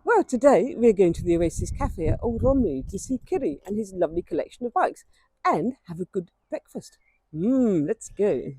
Well, today we're going to the Oasis Cafe at Old Romney to see Kyri and his lovely collection of bikes and have a good breakfast. Let's go.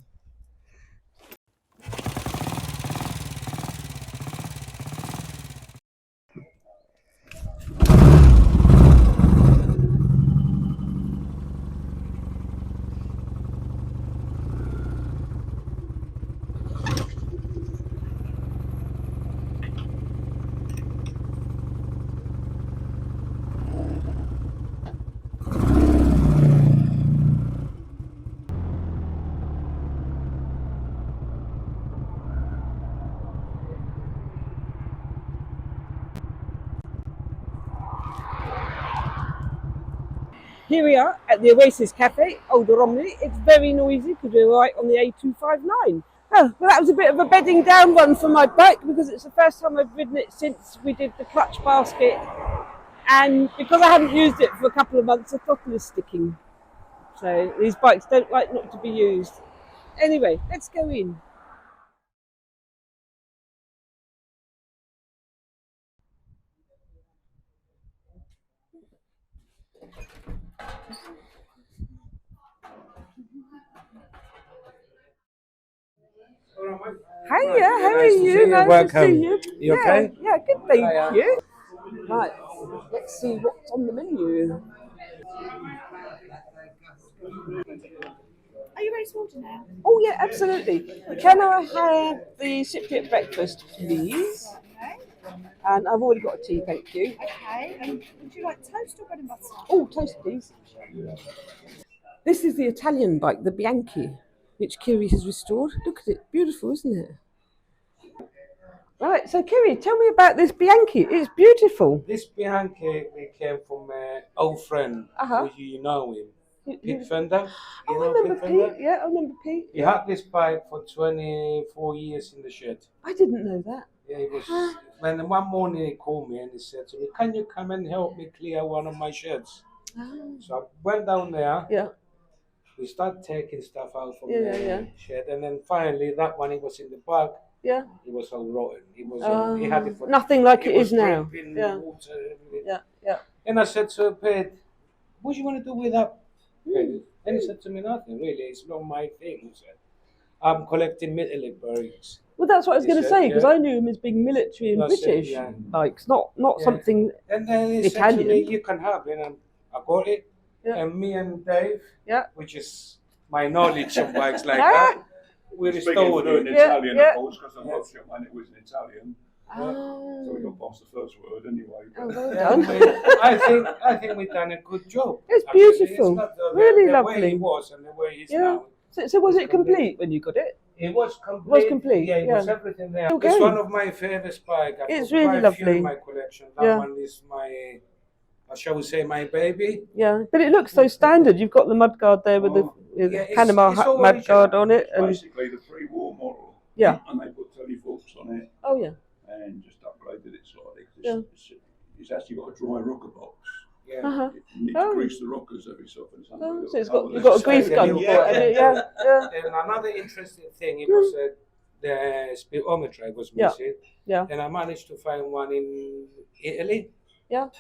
Here we are at the Oasis Cafe, Old Romney. It's very noisy because we're right on the A259. Oh, well, that was a bit of a bedding down one for my bike because it's the first time I've ridden it since we did the clutch basket. And because I hadn't used it for a couple of months, the throttle is sticking. So these bikes don't like not to be used. Anyway, let's go in. Hiya, how are you? Nice to see you. You okay? Yeah, good, thank you. Right, let's see what's on the menu. Are you ready to order now? Oh yeah, absolutely. Can I have the Cypriot breakfast, please? Okay. And I've already got a tea, thank you. Okay. And would you like toast or bread and butter? Oh, toast, please. This is the Italian bike, the Bianchi, which Kyri has restored. Look at it, beautiful, isn't it? Right, so Kyri, tell me about this Bianchi. It's beautiful. This Bianchi came from an old friend. Uh-huh. You know him. Pete Fender. Oh, I remember Pete. Yeah, I remember Pete. He had this bike for 24 years in the shed. I didn't know that. Yeah, he was. When one morning he called me and he said to me, "Can you come and help me clear one of my sheds?" Oh. So I went down there. Yeah. We started taking stuff out from Yeah, the yeah. shed, and then finally that one he was in the bag. Yeah. He was all rotten. He had it for nothing like it is now. Yeah. Water, everything. Yeah, yeah. And I said to Pete, "What do you want to do with that?" And he said to me, "Nothing really. It's not my thing." He said, "I'm collecting metallic berries." Well, that's what I was going to say because I knew him as being military and That's British it, bikes, not something. And then he Italian. said to me, "You can have it." And I got it. Yeah. And me and Dave, which is my knowledge of bikes like that, we restored it. In Italian, of course, because I watched it when it was in Italian. Oh. So we got past the first word anyway. Oh, well done. I think we've done a good job. It's beautiful. It's not really the lovely. The way he was and the way he's now. So was it complete when you got it? It was complete. Yeah, it was everything there. Okay. It's one of my favorite bikes. It's really lovely. In my collection. That one is my, shall we say, my baby. Yeah, but it looks so standard. You've got the mudguard there with the Panama mudguard on it, and basically the pre-war model. Yeah. And they put teleforks on it. Oh yeah. And just upgraded it slightly. It's actually got a dry rocker box. Yeah. Uh-huh. You need to grease the rockers every so often. So you've got a grease gun for it. Yeah. And another interesting thing, it was the speedometer was missing. Yeah. And I managed to find one in Italy. Yeah.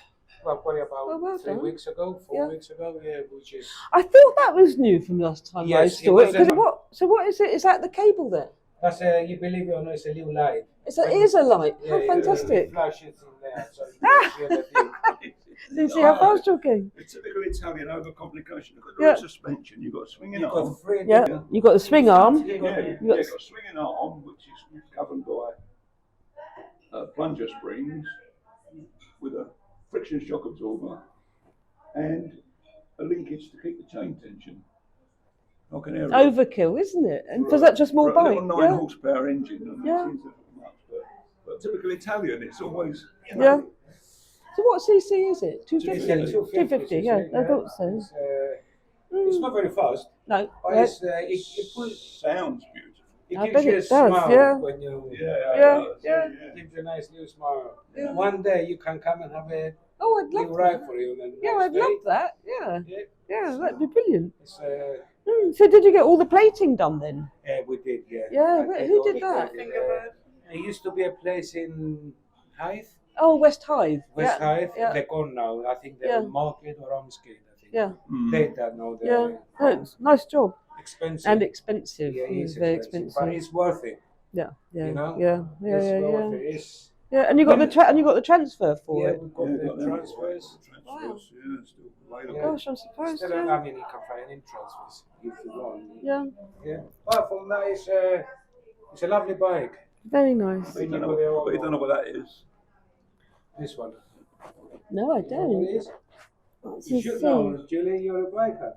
Well, probably about 4 weeks ago, which is. I thought that was new from last time I saw it. So what is it? Is that the cable there? That's you believe it or not, it's a little light. It is a light. How fantastic! Flash it in there, so you can see everything. So you see how fast you're going? It's typical Italian overcomplication. You've got the suspension, you've got a swinging arm. You've got the swing arm. You've got a swinging arm, which is governed by plunger springs with a friction shock absorber and a linkage to keep the chain tension. Like an aero. Overkill, isn't it? And for such a small bike. A 9 horsepower engine. But typical Italian, it's always. So what cc is it? 250? 250, yeah, I thought so. It's not very fast. No. But it sounds beautiful. It gives you a smile when you. It gives you a nice little smile. Yeah. One day you can come and have a little ride for you. I'd love that. Yeah, that'd be brilliant. So did you get all the plating done then? Yeah, we did, Yeah, who did that? There used to be a place in Hythe. Oh, West Hythe. West Hythe. Yeah. They're gone now. I think they're in Market or Ramsgate. I think. Yeah. They don't know. Yeah. No, it's a nice job. Expensive. And expensive. Yeah, It's it's very expensive, expensive. but it's worth it. Yeah. Yeah. You know. Yeah. Yeah. It's Yeah. worth Yeah. it. It's, Yeah. And you got the transfer for yeah, it. we've got the transfers. Wow. Yeah, still available. Gosh, I'm surprised. Still, Yeah. I mean, you can find any transfers if you want. Yeah. Yeah. Apart from that, it's a lovely bike. Very nice. But you don't know what that is. This one. No, I You know what don't. it is? What's You this should thing? know, Julie. You're a biker.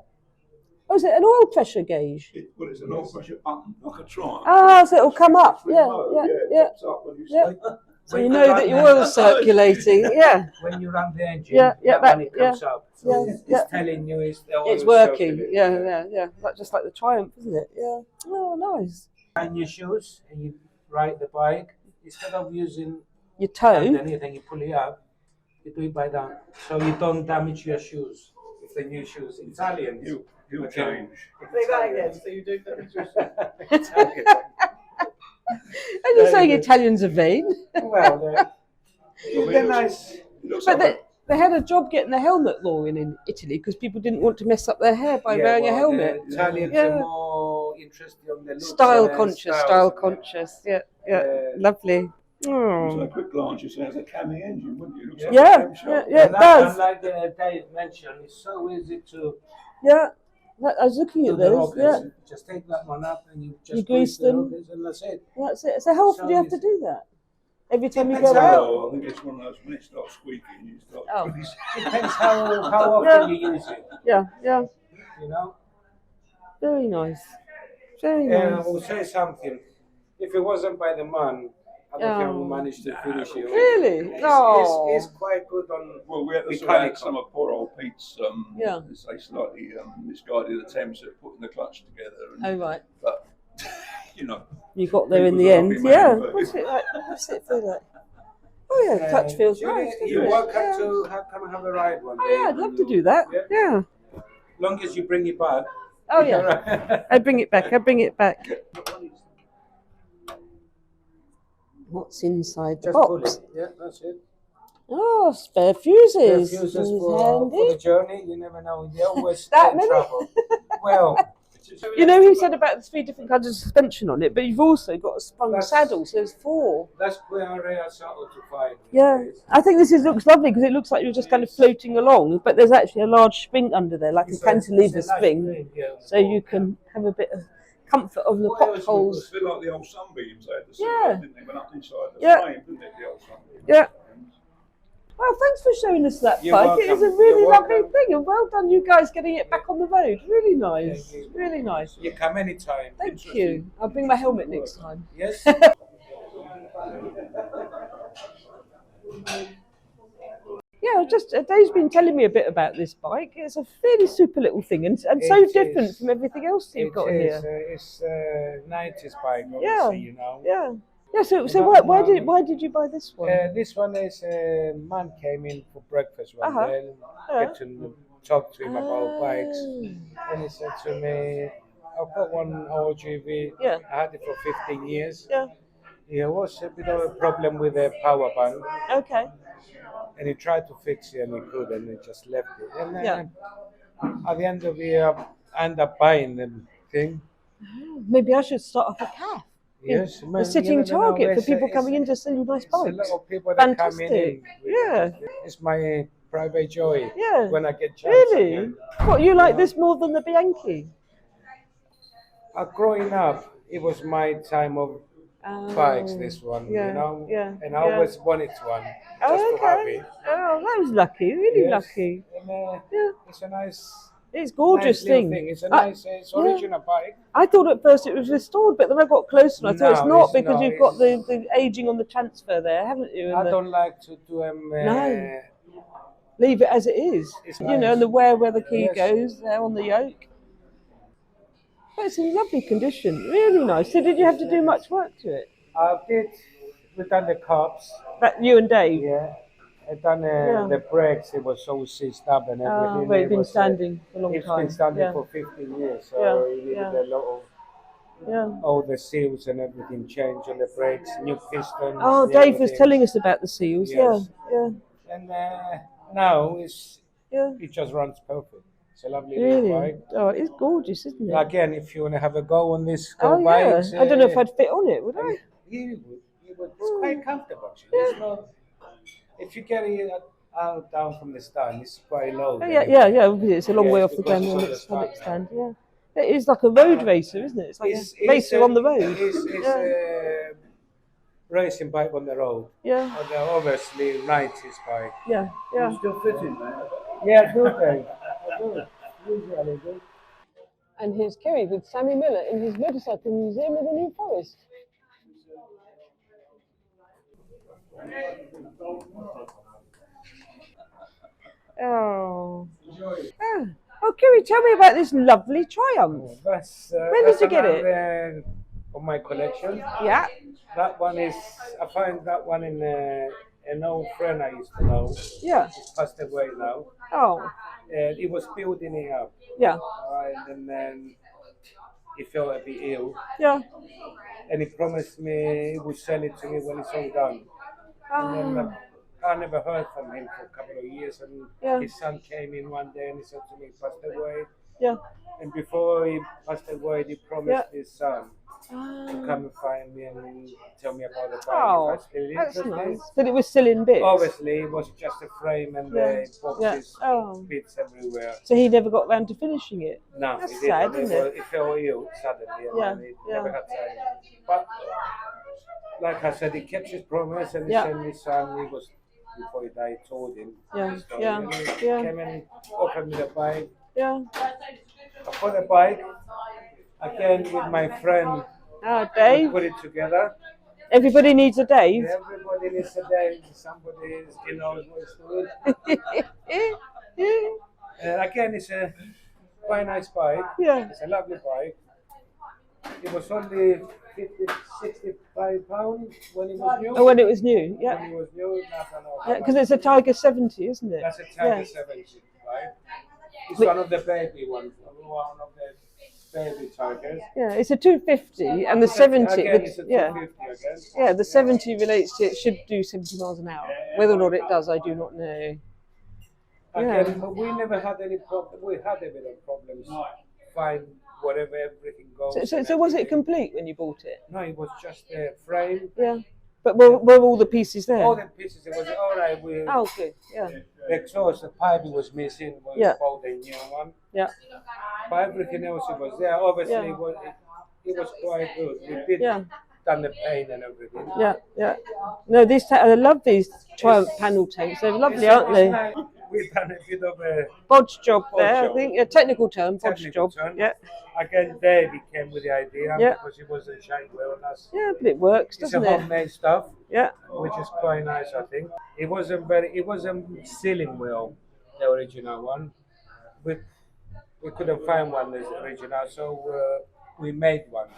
Oh, is it an oil pressure gauge? Well, it's an oil pressure button, like a triumph. Ah, so it'll come up. Yeah. Remote, Yeah. it Yeah. pops up when you Yeah. sleep. So you know that your oil's circulating. Yeah. When you run the engine, Yeah, yeah, that when it yeah, comes up, so yeah, it's yeah. telling you it's It's working. Yeah. Like, just like the Triumph, isn't it? Yeah. Oh, nice. And your shoes, and you ride the bike instead of using Your toe. underneath and you pull it up, you do it by that, so you don't damage your shoes. It's the new shoes. Italians. He'll change. Say that again. So you do Italians. And you're saying Italians are vain. Well, they're nice. But they had a job getting the helmet law in Italy because people didn't want to mess up their hair by wearing a helmet. The Italians Yeah. are more interested on the looks. Style and conscious, styles, style yeah. conscious. Yeah. Lovely. So Oh. a quick glance, you say it's a Cami engine, wouldn't you? It looks like Yeah, a cam shop. yeah. It And does. like Dave mentioned, it's so easy to Yeah. I was looking do at the those. rockers. Yeah. Just take that one up and you just You grease the them. rockers and that's it. That's it. So how often do you have to do that? Every time you go Depends out? So I think it's one of those, when it starts squeaking, you start. Oh. Depends how often you use it, Yeah. you know. Very nice. Very And I nice. will say something. If it wasn't by the man, I don't think I would manage to finish it. Really? No. It's quite good on. Well, we had to sort Mechanical. out some of poor old Pete's, Yeah. say slightly misguided attempts at putting the clutch together. And, Oh, right. But, you know. You got there in Pete the was a end. lovely man, Yeah. but- What's it like? What's it feel like? Oh, yeah. Touch feels Julie, nice. doesn't You're it? welcome Yeah. to come and have a ride one day. Oh, yeah. I'd love to do that. Yeah. Yeah. Long as you bring it back. Oh, yeah. I bring it back. What's inside the Just pull box? it. Yeah, that's it. Oh, spare fuses. Fuses This is for the handy. journey. You never know. They always That get in many? trouble. Well, You know, he said about the 3 different kinds of suspension on it, but you've also got a sprung That's- saddle, so there's 4. that's quite a rare saddle to find. Yeah, I think looks lovely because it looks like you're just kind of floating along, but there's actually a large spring under there, like a cantilever It's a nice spring, thing, yeah. so you can have a bit of comfort of the What else potholes. It's a bit like the old sunbeams they had to see, Yeah. didn't they? Went up inside the Yeah. frame, didn't it, the old sunbeams? Yeah. Well, thanks for showing us that You're bike. It is a welcome. really You're lovely welcome. thing, and well done, you guys, getting it back on the road. Really nice, Thank you. really nice. You come anytime. Thank you. I'll bring my helmet next time. Yes. Yeah, just Dave's been telling me a bit about this bike. It's a fairly super little thing, and so It different is. from everything else you've got here. It's a 90s bike, obviously, Yeah. you know. Yeah. So that why one- did you buy this one? This one is a man came in for breakfast one Uh-huh. day and Yeah. get to talk to him about bikes. Ah. And he said to me, I've got one OGV. Yeah. I had it for 15 years. Yeah. There was a bit of a problem with the power band. Okay. And he tried to fix it and he couldn't. He just left it. And then Yeah. at the end of the year, I ended up buying the thing. Maybe I should start off a calf. Yes, A sitting target for people coming in to see nice It's a bikes. lot of people that come in. Fantastic. Yeah. It's my private joy. Yeah. When I get chance. Really? again. What, you like this more than the Bianchi? Growing up, it was my time of bikes. This one, yeah, you know. yeah, And I yeah. always wanted one, just Oh, to have okay. it. Oh, that was lucky. Really Yes. lucky. And, Yeah. it's a nice. It's a gorgeous nice little thing. It's a I- nice. It's original bike. I thought at first it was restored, but then I got closer and I thought it's No, not it's because not. you've got the aging on the transfer there, haven't you? And I the- don't like to do them. No. Leave it as it is. It's You know, nice. and the where the key Yes. goes there on the yoke. But it's in lovely condition. Really nice. So did you have to do much work to it? I did. We done the cups. That you and Dave? Yeah. I done Yeah. the brakes. It was so seized up and everything. Well, it's It been was, standing for a long It's time. been standing Yeah. for 15 years, so Yeah, it needed yeah. a lot of Yeah. All the seals and everything changed on the brakes, new pistons. Oh, Dave was telling us about the seals. Yes. Yeah. And now Yeah. it just runs perfect. It's a lovely little Really? bike. Oh, it's gorgeous, isn't it? Again, if you want to have a go on this Oh, go yeah. bikes, I don't know if I'd fit on it, would I? it's quite comfortable. Actually. It's not, if you get it out down from the stand, it's quite low. Oh, yeah. It's a long way off the because ground it's on on the its stand. Yeah. It is like a road racer, isn't it? It's like a racer on the road. It's a racing bike on the road. Yeah. And obviously 90s bike. Yeah. You still fitting, mate? Yeah, do they? I do. Usually do. And here's Kyri with Sammy Miller in his motorcycle museum of the New Forest. Oh. Oh, Kyri, tell me about this lovely Triumph. When did you get it? On my collection. Yeah. That one is, I find that one in an old friend I used to know. Yeah. He's passed away now. Oh. And he was building it up. Yeah. Right, and then he felt a bit ill. Yeah. And he promised me he would sell it to me when it's all done. And then I never heard from him for a couple of years. And his son came in one day and he said to me, he passed away. Yeah. And before he passed away, he promised his son to come and find me and tell me about the bike. Oh, if I still that's interested. nice. But it was still in bits. Obviously, it was just a frame and the boxes, bits everywhere. So he never got round to finishing it. No, That's he sad, didn't. isn't it? He fell ill suddenly and then he never had time. But like I said, he kept his promise and he sent his son. He was, before he died, told him. And he came and offered me the bike. Yeah. I bought the bike again with my friend. Dave. We put it together. Everybody needs a Dave. Everybody needs a Dave. Somebody is, knows what it's doing. Again, it's a quite nice bike. Yeah. It's a lovely bike. It was only 65 pounds when it was new. Oh, when it was new, yeah. When it was new, Because it's a Tiger 70, isn't it? That's a Tiger 70, right? It's one of the baby ones, one of the baby Tigers. Yeah, it's a 250 and the 70. Again, it's a 250 again. Yeah, the 70 relates to it should do 70 miles an hour. Whether or not it does, I do not know. Again, but we never had any problem. We had a bit of problems. Find whatever everything goes. So was it complete when you bought it? No, it was just a frame. Yeah. But were all the pieces there? All the pieces. It was all right. Oh, good. Yeah. The exhaust, the pipe was missing. We bought a new one. Yeah. But everything else it was there. Obviously, it was quite good. We did done the paint and everything. Yeah. No, I love these Triumph panel tanks. They're lovely, aren't they? Nice. We've done a bit of a bodge job there. I think a technical term, bodge job. Yeah. Again, Dave came with the idea because he wasn't shying well on us. Yeah, but it works, doesn't it? It's a homemade stuff. Yeah. Which is quite nice, I think. It wasn't sealing well, the original one. We couldn't find one that's original, so we made one.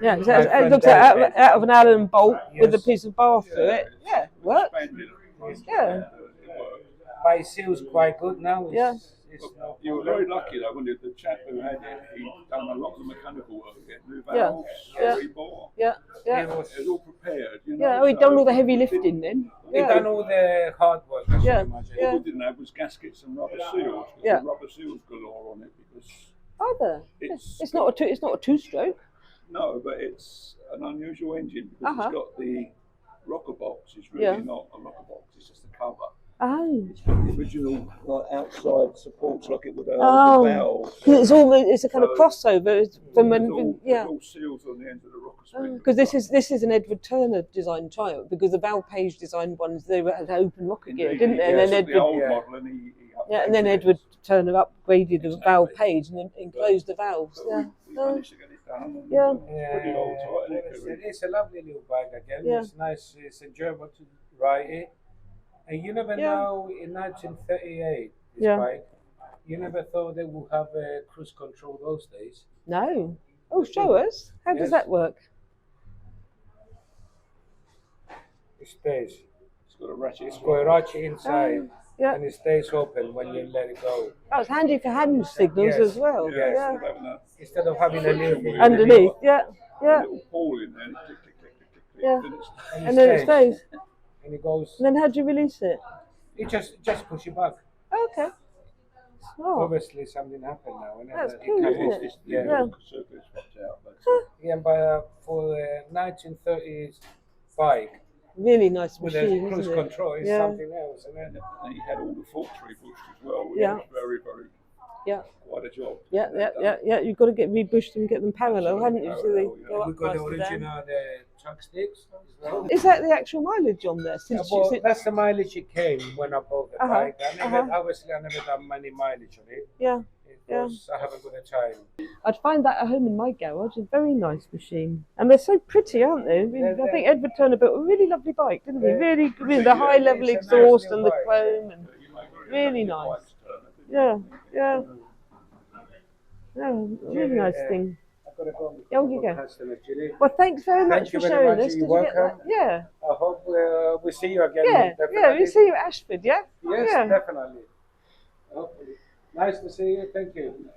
Yeah, it looks out of an Allen bolt with a piece of bar through it. Yeah, works. Yeah. But it seals quite good now. You were very lucky though, when the chap who had it, he'd done a lot of the mechanical work, getting new valves, rebore. Yeah. It was all prepared, you know. Yeah, he'd done all the heavy lifting then. He'd done all the hard work, I should imagine. What we didn't have was gaskets and rubber seals. There's rubber seals galore on it because. Are there? It's not a two-stroke. No, but it's an unusual engine because it's got the rocker box. It's really not a rocker box. It's just a cover. Oh. It's got the original outside supports like it would have the valves. It's a kind of crossover from when all seals on the end of the rocker spring. Because this is an Edward Turner designed Triumph because the Val Page designed ones they had open rocker gear, didn't they? And then the old model, and and then Edward Turner upgraded the Val Page and then enclosed the valves. We managed to get it done. It's a lovely little bike again. It's nice. It's enjoyable to ride it. And you never know, in 1938, this bike, you never thought they would have a cruise control those days. No. Oh, show us. How does that work? It stays. It's got a ratchet. It's got a ratchet inside. Yeah. and it stays open when you let it go. That's handy for hand signals Yes. as well. Yes. Yeah. Instead of having a little thing Underneath. Yeah. A Yeah. little ball in there, and it click, click, click, click, click, click. Yeah. Then it's And then it stays. and it goes. And then how do you release it? You just push it back. Okay. Oh. Obviously, something happened now. And That's it cool, comes- isn't it? it's the Yeah. little circle is swapped out. But, Yeah, but for the 1930s bike Really nice with machine, a cruise isn't it? control, it's Yeah. something else, isn't it? and he had all the forks rebushed as well, which Yeah. was very, very Yeah. quite a job. Yeah, yeah, yeah, yeah. You've got to get rebushed and get them parallel, hadn't you? So they Parallel, yeah. go up We've got the faster down. original truck sticks as well. Is that the actual mileage on there? Since Well, that's the mileage it came when I bought the Uh-huh, bike. Obviously, I never done many mileage on it. yeah, Because I haven't got a time. I'd find that at home in my garage. A very nice machine, and they're so pretty, aren't they? I think Edward Turner built a really lovely bike, didn't he? Yeah. Really, with the high level It's a nice exhaust little and the bike, chrome, and really nice. Yeah, yeah, yeah. Really nice thing. I've got to go. Oh, you go. Customer, Julie. Well, thanks very much Thank for you very showing much. us. You're Did you get that? welcome. Yeah, I hope we see you again. yeah, definitely. yeah. We'll see you at Ashford. Yeah. Yes, Yeah. definitely. Hopefully. Nice to see you. Thank you.